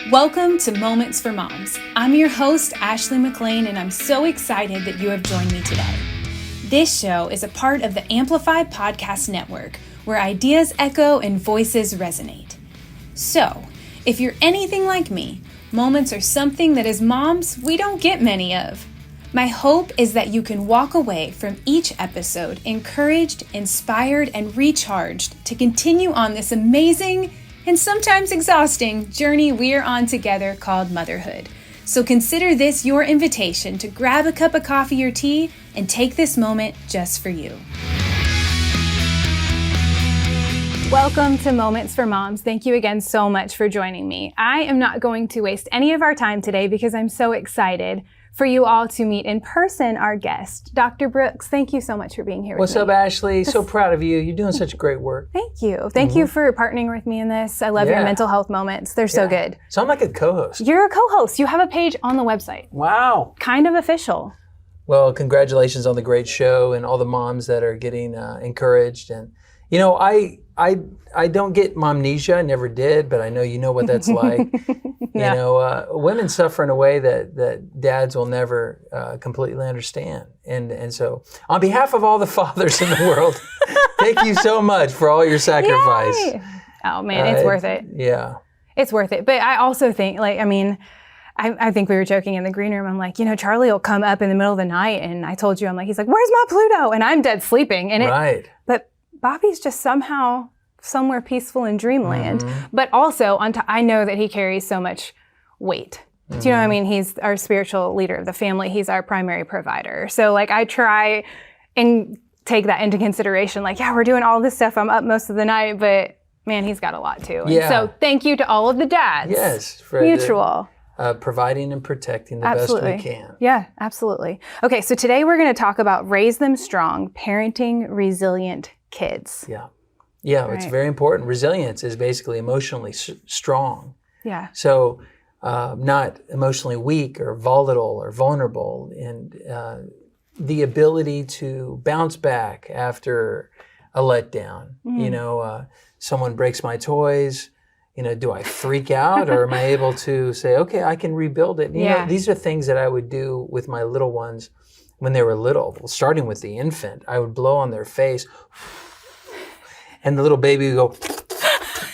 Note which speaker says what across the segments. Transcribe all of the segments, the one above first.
Speaker 1: Welcome to Moments for Moms. I'm your host, Ashley McLean, and I'm so excited that you have joined me today. This show is a part of the Amplify Podcast Network, where ideas echo and voices resonate. So, if you're anything like me, moments are something that as moms, we don't get many of. My hope is that you can walk away from each episode encouraged, inspired, and recharged to continue on this amazing and sometimes exhausting journey we're on together called motherhood. So consider this your invitation to grab a cup of coffee or tea and take this moment just for you. Welcome to Moments for Moms. Thank you again so much for joining me. I am not going to waste any of our time today because I'm so excited for you all to meet in person our guest, Dr. Brooks. Thank you so much for being here with me.
Speaker 2: What's up, Ashley? So proud of you. You're doing such great work.
Speaker 1: Thank you. Thank you for partnering with me in this. I love your mental health moments. They're so good.
Speaker 2: So I'm like a co-host.
Speaker 1: You're a co-host. You have a page on the website.
Speaker 2: Wow.
Speaker 1: Kind of official.
Speaker 2: Well, congratulations on the great show and all the moms that are getting encouraged. And, you know, I don't get momnesia. I never did, but I know you know what that's like.
Speaker 1: Yeah.
Speaker 2: You know, women suffer in a way that dads will never completely understand. And so on behalf of all the fathers in the world, thank you so much for all your sacrifice.
Speaker 1: Yay! Oh man, it's worth it.
Speaker 2: Yeah.
Speaker 1: It's worth it. But I also think, I think we were joking in the green room. I'm like, Charlie will come up in the middle of the night and I told you, he's like, where's my Pluto? And I'm dead sleeping. And
Speaker 2: right.
Speaker 1: But Bobby's just somehow somewhere peaceful in dreamland. But also, I know that he carries so much weight. Do you know what I mean? He's our spiritual leader of the family. He's our primary provider. So I try and take that into consideration. We're doing all this stuff. I'm up most of the night, but man, he's got a lot too. And so thank you to all of the dads.
Speaker 2: Yes. For
Speaker 1: mutual.
Speaker 2: Providing and protecting the
Speaker 1: absolutely.
Speaker 2: best we can.
Speaker 1: Yeah, absolutely. Okay, so today we're going to talk about Raise Them Strong, Parenting Resilient Kids.
Speaker 2: Yeah, it's very important. Resilience is basically emotionally strong.
Speaker 1: Yeah.
Speaker 2: So not emotionally weak or volatile or vulnerable, and the ability to bounce back after a letdown. Someone breaks my toys. Do I freak out or am I able to say, okay, I can rebuild it? You know, these are things that I would do with my little ones when they were little. Well, starting with the infant, I would blow on their face. And the little baby would go,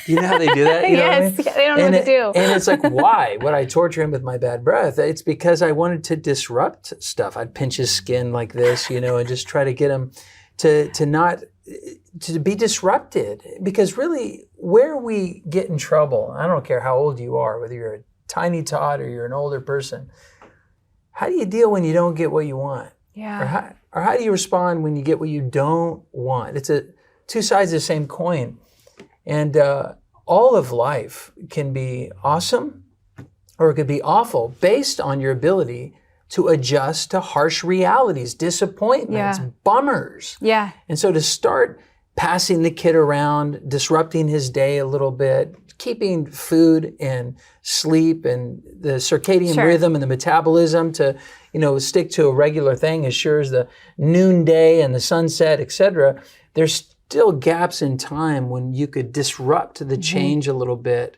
Speaker 2: you know how they do that? You know what I mean?
Speaker 1: They don't know what to do.
Speaker 2: And it's like, why would I torture him with my bad breath? It's because I wanted to disrupt stuff. I'd pinch his skin like this, and just try to get him to be disrupted. Because really, where we get in trouble, I don't care how old you are, whether you're a tiny tot or you're an older person, how do you deal when you don't get what you want?
Speaker 1: Yeah.
Speaker 2: Or how do you respond when you get what you don't want? It's two sides of the same coin. And all of life can be awesome or it could be awful based on your ability to adjust to harsh realities, disappointments, bummers.
Speaker 1: Yeah.
Speaker 2: And so to start passing the kid around, disrupting his day a little bit, keeping food and sleep and the circadian rhythm and the metabolism to, stick to a regular thing as sure as the noonday and the sunset, etc. There's still gaps in time when you could disrupt the change a little bit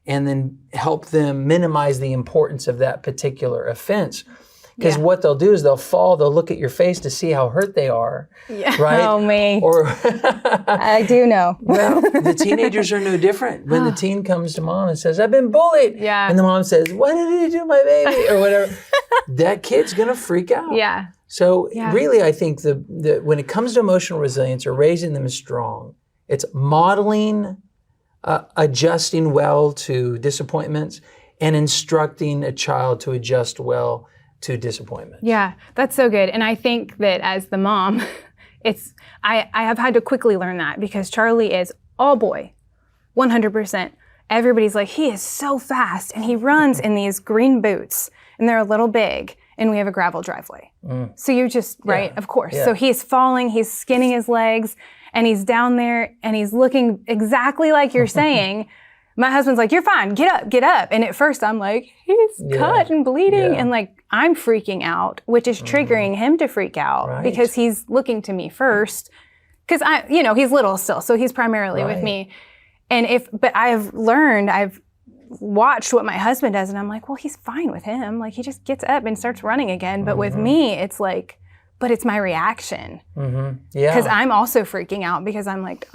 Speaker 2: and then help them minimize the importance of that particular offense. Because what they'll do is they'll look at your face to see how hurt they are, right?
Speaker 1: Oh, me.
Speaker 2: Or
Speaker 1: I do know.
Speaker 2: Well, the teenagers are no different. When the teen comes to mom and says, I've been bullied.
Speaker 1: Yeah.
Speaker 2: And the mom says, what did he do to my baby? Or whatever. That kid's going to freak out.
Speaker 1: Yeah.
Speaker 2: So really, I think when it comes to emotional resilience or raising them strong, it's modeling, adjusting well to disappointments, and instructing a child to adjust well to disappointment.
Speaker 1: Yeah, that's so good. And I think that as the mom, I have had to quickly learn that because Charlie is all boy, 100%. Everybody's like, he is so fast and he runs in these green boots and they're a little big and we have a gravel driveway. So you just, of course. Yeah. So he's falling, he's skinning his legs and he's down there and he's looking exactly like you're saying. My husband's like, you're fine, get up. And at first I'm like, he's cut and bleeding. And I'm freaking out, which is triggering him to freak out because he's looking to me first. Because he's little still, so he's primarily with me. But I've watched what my husband does, and I'm like, well, he's fine with him. Like, he just gets up and starts running again. But with me, it's like, but it's my reaction. Yeah. Because I'm also freaking out because I'm like,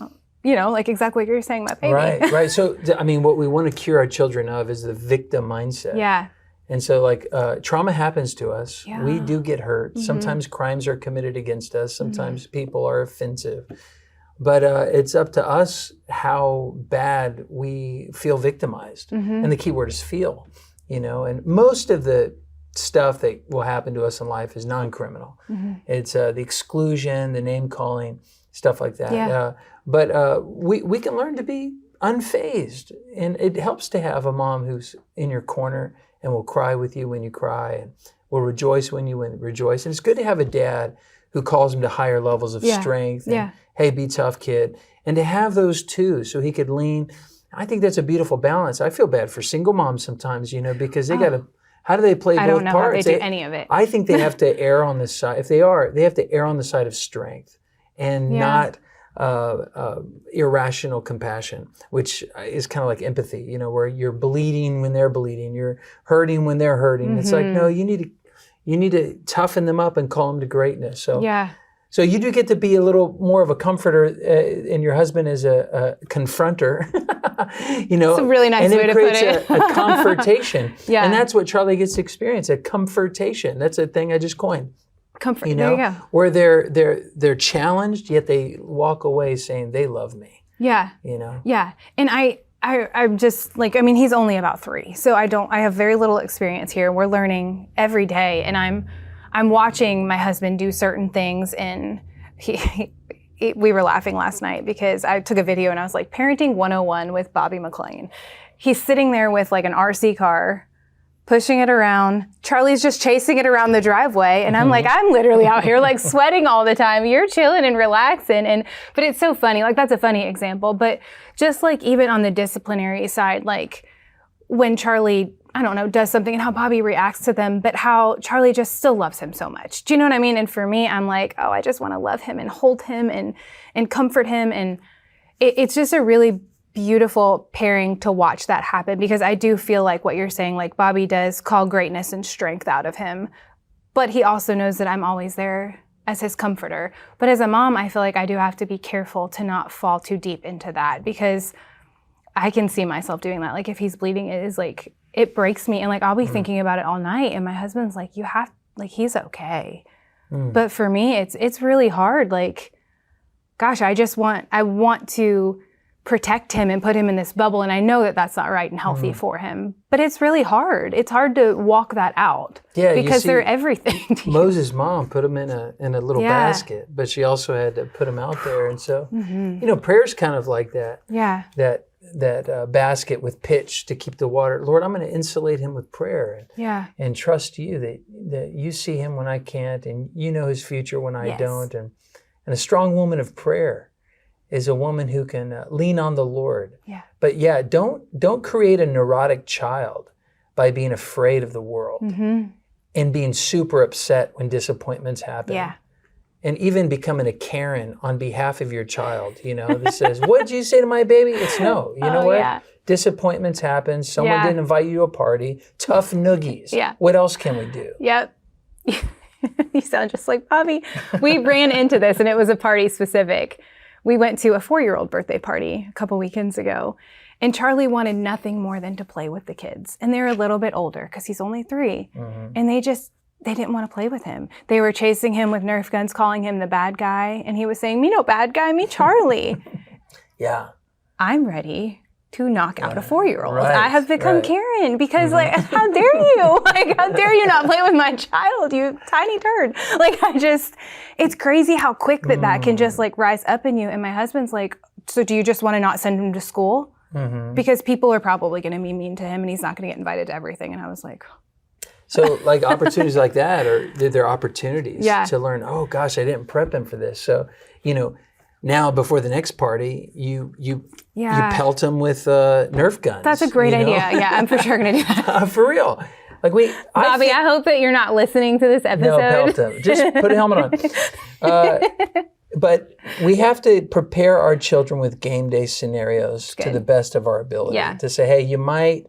Speaker 1: like exactly what you're saying, my baby.
Speaker 2: Right. So, I mean, what we want to cure our children of is the victim mindset.
Speaker 1: Yeah.
Speaker 2: And so, like, trauma happens to us. Yeah. We do get hurt. Sometimes crimes are committed against us. Sometimes people are offensive. But it's up to us how bad we feel victimized. And the key word is feel, and most of the stuff that will happen to us in life is non-criminal. It's the exclusion, the name calling, stuff like that. Yeah. But we can learn to be unfazed. And it helps to have a mom who's in your corner and will cry with you when you cry and will rejoice when you rejoice. And it's good to have a dad who calls him to higher levels of strength. And, hey, be tough, kid. And to have those too, so he could lean. I think that's a beautiful balance. I feel bad for single moms sometimes, because they got to, how do they play both parts? I don't know how
Speaker 1: they do any of it.
Speaker 2: I think they have to err on the side, if they have to err on the side of strength and not irrational compassion, which is kind of like empathy, where you're bleeding when they're bleeding, you're hurting when they're hurting. It's like, no, you need to toughen them up and call them to greatness. So you do get to be a little more of a comforter, and your husband is a confronter. It's
Speaker 1: a really nice way to put it.
Speaker 2: And it creates a confrontation. And that's what Charlie gets to experience, a comfortation. That's a thing I just coined.
Speaker 1: Comfort. There you go.
Speaker 2: Where they're challenged, yet they walk away saying they love me. Yeah.
Speaker 1: Yeah. And I'm just like, he's only about 3, so I have very little experience here. We're learning every day, and I'm watching my husband do certain things, and we were laughing last night because I took a video and I was like, Parenting 101 with Bobby McLean. He's sitting there with like an RC car, pushing it around. Charlie's just chasing it around the driveway. And I'm like, I'm literally out here like sweating all the time. You're chilling and relaxing. But it's so funny. Like, that's a funny example. But just like even on the disciplinary side, like when Charlie, I don't know, does something and how Bobby reacts to them, but how Charlie just still loves him so much. Do you know what I mean? And for me, I'm like, oh, I just want to love him and hold him and comfort him. And it's just a really beautiful pairing to watch that happen, because I do feel like what you're saying, like Bobby does call greatness and strength out of him, but he also knows that I'm always there as his comforter. But as a mom, I feel like I do have to be careful to not fall too deep into that, because I can see myself doing that. Like if he's bleeding, it is like, it breaks me. And like, I'll be thinking about it all night. And my husband's like, he's okay. But for me, it's really hard. Like, gosh, I want to protect him and put him in this bubble. And I know that that's not right and healthy for him, but it's really hard. It's hard to walk that out because they're everything to you.
Speaker 2: Moses' mom put him in a little basket, but she also had to put him out there. And so, prayer's kind of like that. Yeah. That basket with pitch to keep the water. Lord, I'm going to insulate him with prayer and trust you that you see him when I can't, and you know his future when I don't. And a strong woman of prayer is a woman who can lean on the Lord. Yeah. But don't create a neurotic child by being afraid of the world and being super upset when disappointments happen. Yeah. And even becoming a Karen on behalf of your child, that says, what did you say to my baby? It's no. You know what? Yeah. Disappointments happen. Someone didn't invite you to a party. Tough noogies. Yeah. What else can we do?
Speaker 1: Yep. You sound just like Bobby. We ran into this, and it was a party specific. We went to a 4-year-old birthday party a couple weekends ago, and Charlie wanted nothing more than to play with the kids. And they're a little bit older because he's only 3. And they didn't want to play with him. They were chasing him with Nerf guns, calling him the bad guy. And he was saying, me no bad guy, me Charlie. Yeah. I'm ready to knock out a 4-year-old. Right, I have become Karen because how dare you? How dare you not play with my child, you tiny turd. It's crazy how quick that can just rise up in you. And my husband's like, so do you just want to not send him to school? Because people are probably going to be mean to him and he's not going to get invited to everything. And I was like...
Speaker 2: So opportunities like that they're opportunities to learn, oh gosh, I didn't prep him for this. So, now before the next party, you pelt him with Nerf guns.
Speaker 1: That's a great idea. Yeah, I'm for sure going to do that.
Speaker 2: For real. Bobby,
Speaker 1: I hope that you're not listening to this episode.
Speaker 2: No, pelt him. Just put a helmet on. But we have to prepare our children with game day scenarios to the best of our ability. Yeah. To say, hey, you might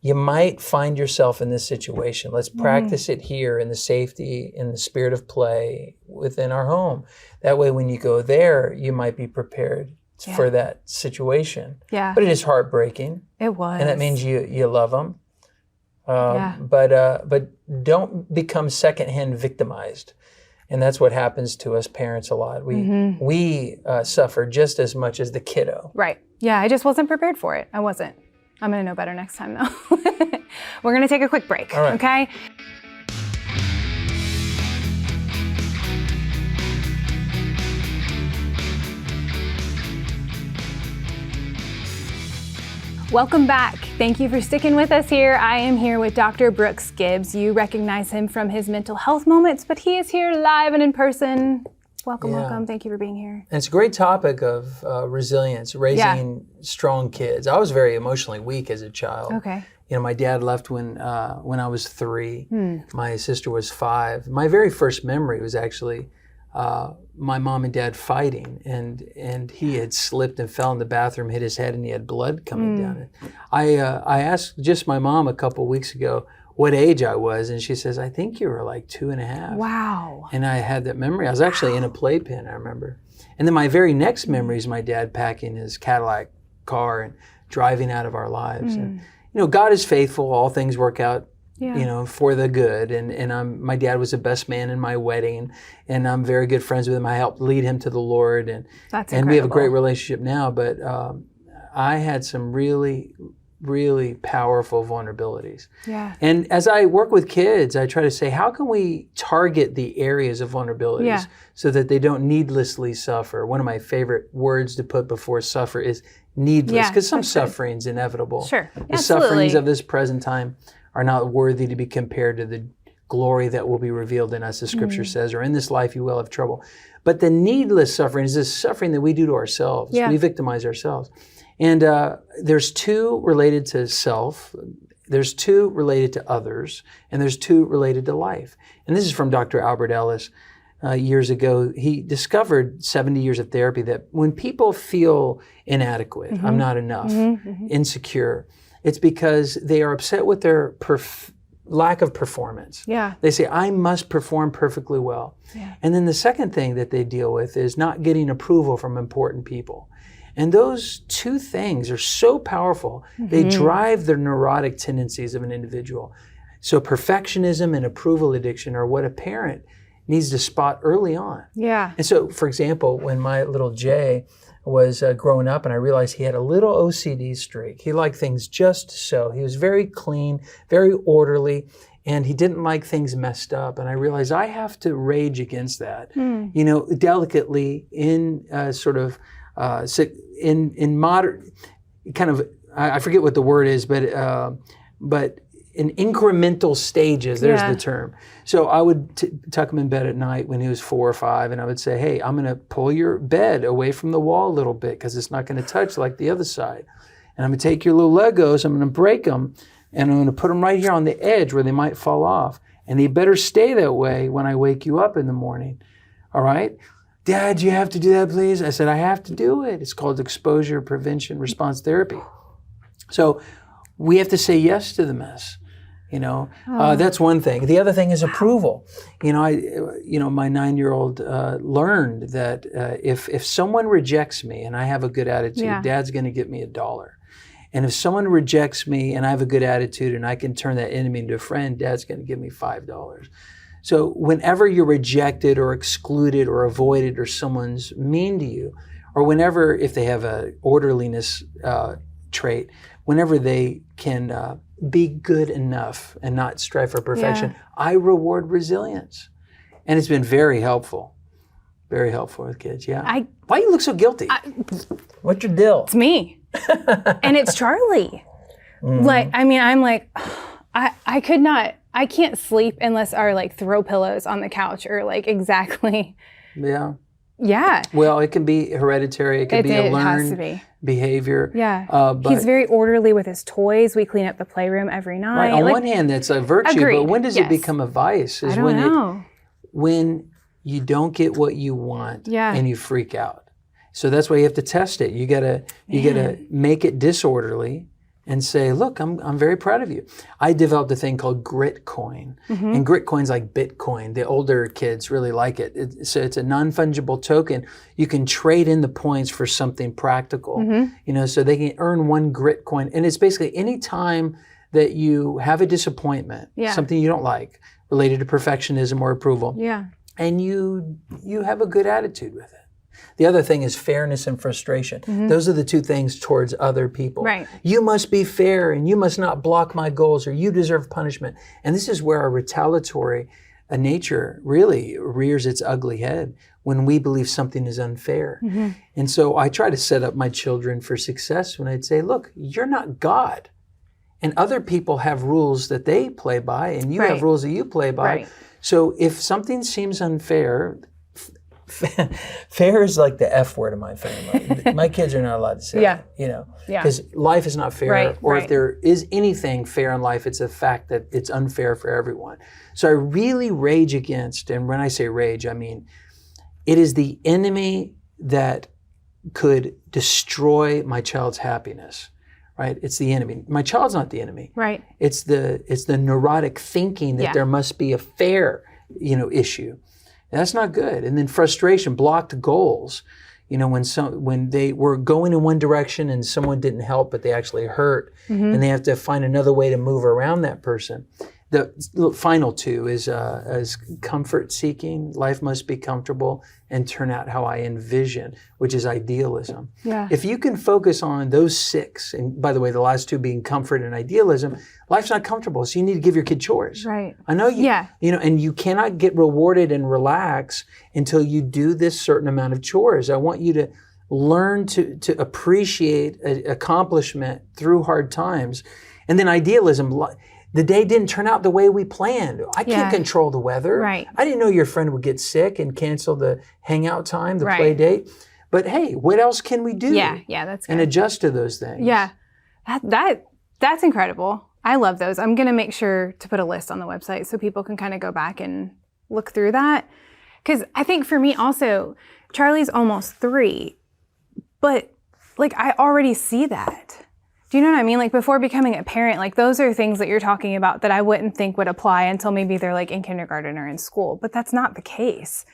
Speaker 2: you might find yourself in this situation. Let's practice it here in the safety, in the spirit of play within our home. That way, when you go there, you might be prepared for that situation.
Speaker 1: Yeah.
Speaker 2: But it is heartbreaking.
Speaker 1: It was.
Speaker 2: And that means you love them. But don't become secondhand victimized. And that's what happens to us parents a lot. We suffer just as much as the kiddo.
Speaker 1: Right. Yeah, I just wasn't prepared for it. I wasn't. I'm going to know better next time, though. We're going to take a quick break, okay? Welcome back. Thank you for sticking with us here. I am here with Dr. Brooks Gibbs. You recognize him from his mental health moments, but he is here live and in person. Welcome. Thank you for being here.
Speaker 2: And it's a great topic of resilience, raising strong kids. I was very emotionally weak as a child.
Speaker 1: Okay.
Speaker 2: You know, my dad left when I was 3. My sister was 5. My very first memory was actually my mom and dad fighting, and he had slipped and fell in the bathroom, hit his head, and he had blood coming down it. I asked just my mom a couple weeks ago what age I was, and she says, I think you were like 2.5.
Speaker 1: Wow.
Speaker 2: And I had that memory. I was actually in a playpen, I remember. And then my very next memory is my dad packing his Cadillac car and driving out of our lives. And, you know, God is faithful. All things work out, you know, for the good. And my dad was the best man in my wedding, and I'm very good friends with him. I helped lead him to the Lord, and we have a great relationship now. But I had some really powerful vulnerabilities.
Speaker 1: Yeah.
Speaker 2: And as I work with kids, I try to say, how can we target the areas of vulnerabilities so that they don't needlessly suffer? One of my favorite words to put before suffer is needless, because some suffering is inevitable.
Speaker 1: Sure.
Speaker 2: The sufferings of this present time are not worthy to be compared to the glory that will be revealed in us, as Scripture says, or in this life you will have trouble. But the needless suffering is this suffering that we do to ourselves. We victimize ourselves. And there's 2 related to self, there's 2 related to others, and there's 2 related to life. And this is from Dr. Albert Ellis years ago. He discovered 70 years of therapy that when people feel inadequate, I'm not enough, insecure, it's because they are upset with their lack of performance.
Speaker 1: Yeah.
Speaker 2: They say, I must perform perfectly well. Yeah. And then the second thing that they deal with is not getting approval from important people. And those 2 things are so powerful, they drive the neurotic tendencies of an individual. So perfectionism and approval addiction are what a parent needs to spot early on.
Speaker 1: Yeah.
Speaker 2: And so, for example, when my little Jay was growing up and I realized he had a little OCD streak, he liked things just so. He was very clean, very orderly, and he didn't like things messed up. And I realized I have to rage against that, you know, delicately in sort of in modern kind of, I forget what the word is, but in incremental stages, there's the term. So I would tuck him in bed at night when he was 4 or 5, and I would say, hey, I'm going to pull your bed away from the wall a little bit because it's not going to touch like the other side. And I'm going to take your little Legos, I'm going to break them, and I'm going to put them right here on the edge where they might fall off. And they better stay that way when I wake you up in the morning. All right? Dad, you have to do that, please? I said, I have to do it. It's called exposure prevention response therapy. So we have to say yes to the mess. You know, that's one thing. The other thing is approval. You know, my 9-year-old learned that if someone rejects me and I have a good attitude, Dad's going to get me $1. And if someone rejects me and I have a good attitude and I can turn that enemy into a friend, Dad's going to give me $5. So whenever you're rejected or excluded or avoided or someone's mean to you, or whenever, if they have a orderliness trait, whenever they can be good enough and not strive for perfection, I reward resilience. And it's been very helpful with kids, Why do you look so guilty? What's your deal?
Speaker 1: It's me. And it's Charlie. Like, I mean, I'm like, I could not, I can't sleep unless I like throw pillows on the couch or like exactly.
Speaker 2: Yeah.
Speaker 1: Yeah.
Speaker 2: Well, it can be hereditary. It can be a learned behavior.
Speaker 1: Yeah. But he's very orderly with his toys. We clean up the playroom every night.
Speaker 2: Right. On one hand, that's a virtue, but when does it become a vice?
Speaker 1: I don't know.
Speaker 2: When you don't get what you want and you freak out. So that's why you have to test it. You gotta make it disorderly, and say, look, I'm very proud of you. I developed a thing called grit coin. And grit coin's like Bitcoin. The older kids really like it. So it's a non-fungible token. You can trade in the points for something practical, so they can earn 1 grit coin. And it's basically any time that you have a disappointment, something you don't like, related to perfectionism or approval, and you have a good attitude with it. The other thing is fairness and frustration. Those are the 2 things towards other people.
Speaker 1: Right.
Speaker 2: You must be fair and you must not block my goals or you deserve punishment. And this is where our retaliatory nature really rears its ugly head when we believe something is unfair. And so I try to set up my children for success when I'd say, look, you're not God. And other people have rules that they play by and you have rules that you play by. So if something seems unfair, fair is like the F word in my family. My kids are not allowed to say that, because life is not fair. If there is anything fair in life, it's the fact that it's unfair for everyone. So I really rage against, and when I say rage, I mean, it is the enemy that could destroy my child's happiness, right? It's the enemy. My child's not the enemy.
Speaker 1: Right.
Speaker 2: It's the neurotic thinking that there must be a fair, issue. That's not good. And then frustration, blocked goals. When they were going in one direction and someone didn't help, but they actually hurt, and they have to find another way to move around that person. The final 2 is comfort seeking. Life must be comfortable and turn out how I envision, which is idealism.
Speaker 1: Yeah.
Speaker 2: If you can focus on those 6, and by the way, the last 2 being comfort and idealism, life's not comfortable, so you need to give your kid chores.
Speaker 1: Right.
Speaker 2: I know and you cannot get rewarded and relax until you do this certain amount of chores. I want you to learn to appreciate accomplishment through hard times. And then idealism, the day didn't turn out the way we planned. I can't control the weather.
Speaker 1: Right.
Speaker 2: I didn't know your friend would get sick and cancel the hangout time, the play date. But hey, what else can we do?
Speaker 1: Yeah, that's good.
Speaker 2: And adjust to those things.
Speaker 1: Yeah, that's incredible. I love those. I'm going to make sure to put a list on the website so people can kind of go back and look through that. Because I think for me also, Charlie's almost 3, but I already see that. Do you know what I mean? Before becoming a parent, those are things that you're talking about that I wouldn't think would apply until maybe they're in kindergarten or in school, but that's not the case.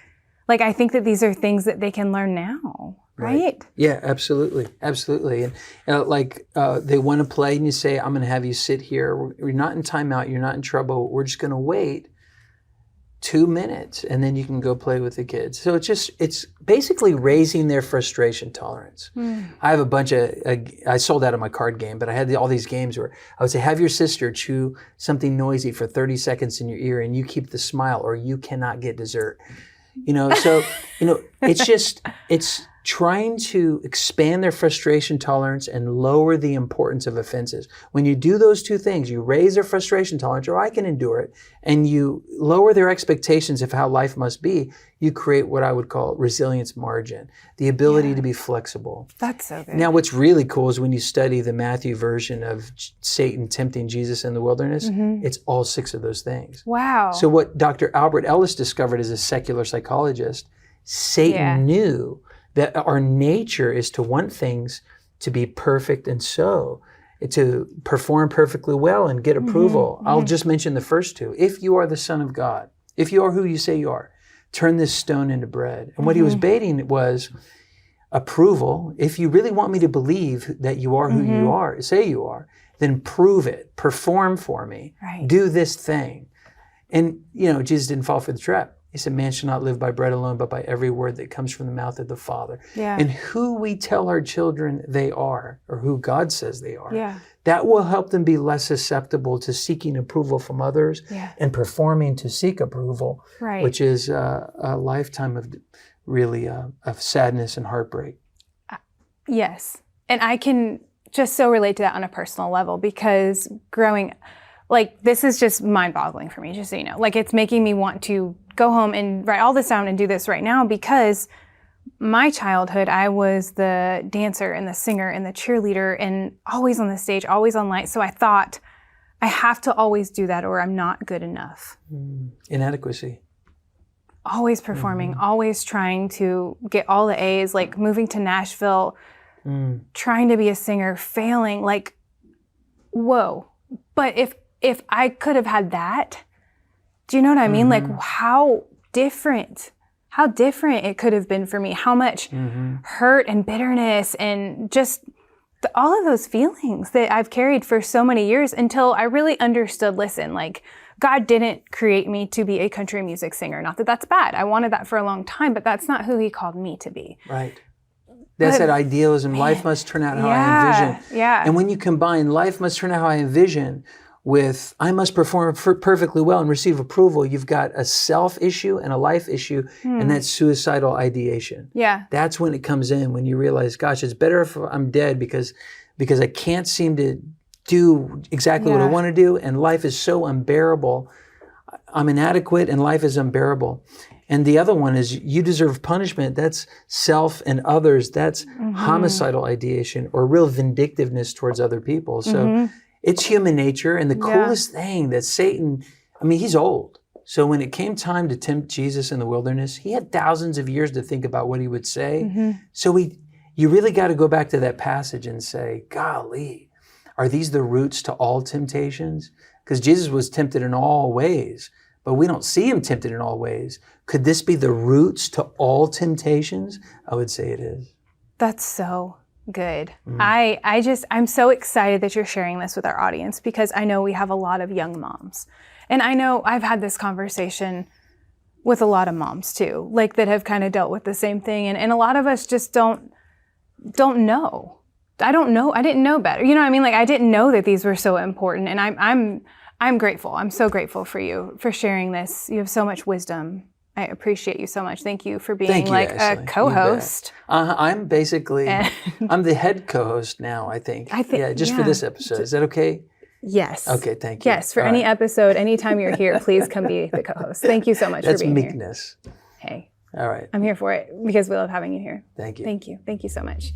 Speaker 1: I think that these are things that they can learn now, right?
Speaker 2: Yeah, absolutely. Absolutely. And they want to play and you say, I'm going to have you sit here. We're not in timeout. You're not in trouble. We're just going to wait 2 minutes and then you can go play with the kids. So it's basically raising their frustration tolerance. I have a bunch of, I sold out of my card game, but I had all these games where I would say, have your sister chew something noisy for 30 seconds in your ear and you keep the smile or you cannot get dessert. It's trying to expand their frustration tolerance and lower the importance of offenses. When you do those 2 things, you raise their frustration tolerance, or I can endure it, and you lower their expectations of how life must be, you create what I would call resilience margin, the ability to be flexible.
Speaker 1: That's so good.
Speaker 2: Now, what's really cool is when you study the Matthew version of Satan tempting Jesus in the wilderness, it's all 6 of those things.
Speaker 1: Wow.
Speaker 2: So what Dr. Albert Ellis discovered as a secular psychologist, Satan knew that our nature is to want things to be perfect and to perform perfectly well and get approval. I'll just mention the first 2. If you are the Son of God, if you are who you say you are, turn this stone into bread. And what he was baiting was approval. If you really want me to believe that you are who you are, say you are, then prove it, perform for me, do this thing. And, Jesus didn't fall for the trap. He said, man shall not live by bread alone, but by every word that comes from the mouth of the Father. Yeah. And who we tell our children they are, or who God says they are, that will help them be less susceptible to seeking approval from others and performing to seek approval, which is a lifetime of really of sadness and heartbreak.
Speaker 1: Yes. And I can just so relate to that on a personal level because growing, this is just mind-boggling for me, just so you know. It's making me want to go home and write all this down and do this right now because my childhood, I was the dancer and the singer and the cheerleader and always on the stage, always on light. So I thought I have to always do that or I'm not good enough.
Speaker 2: Inadequacy.
Speaker 1: Always performing, always trying to get all the A's, moving to Nashville, trying to be a singer, failing. whoa. But if I could have had that, do you know what I mean? Like how different it could have been for me, how much hurt and bitterness and just all of those feelings that I've carried for so many years until I really understood, listen, like God didn't create me to be a country music singer. Not that that's bad. I wanted that for a long time, but that's not who he called me to be.
Speaker 2: Right. That's that idealism. Man. Life must turn out how I envision.
Speaker 1: Yeah.
Speaker 2: And when you combine life must turn out how I envision with I must perform perfectly well and receive approval, you've got a self issue and a life issue, and that's suicidal ideation.
Speaker 1: Yeah.
Speaker 2: That's when it comes in, when you realize, gosh, it's better if I'm dead because I can't seem to do exactly what I want to do, and life is so unbearable. I'm inadequate and life is unbearable. And the other one is you deserve punishment. That's self and others. That's homicidal ideation or real vindictiveness towards other people. So it's human nature. And the coolest thing that Satan, I mean, he's old. So when it came time to tempt Jesus in the wilderness, he had thousands of years to think about what he would say. So you really got to go back to that passage and say, golly, are these the roots to all temptations? Because Jesus was tempted in all ways, but we don't see him tempted in all ways. Could this be the roots to all temptations? I would say it is.
Speaker 1: That's so good. I'm so excited that you're sharing this with our audience because I know we have a lot of young moms. And I know I've had this conversation with a lot of moms too, like that have kind of dealt with the same thing. And a lot of us just don't know. I don't know. I didn't know better. You know what I mean? Like I didn't know that these were so important. And I'm grateful. I'm so grateful for you for sharing this. You have so much wisdom. I appreciate you so much. Thank you for being a co-host.
Speaker 2: I'm basically, I'm the head co-host now, I think. For this episode. Is that okay?
Speaker 1: Yes.
Speaker 2: Okay, thank you.
Speaker 1: Yes, for any episode, anytime you're here, please come be the co-host. Thank you so much for being
Speaker 2: meekness.
Speaker 1: Here. Hey.
Speaker 2: All right.
Speaker 1: I'm here for it because we love having you here.
Speaker 2: Thank you.
Speaker 1: Thank you. Thank you so much.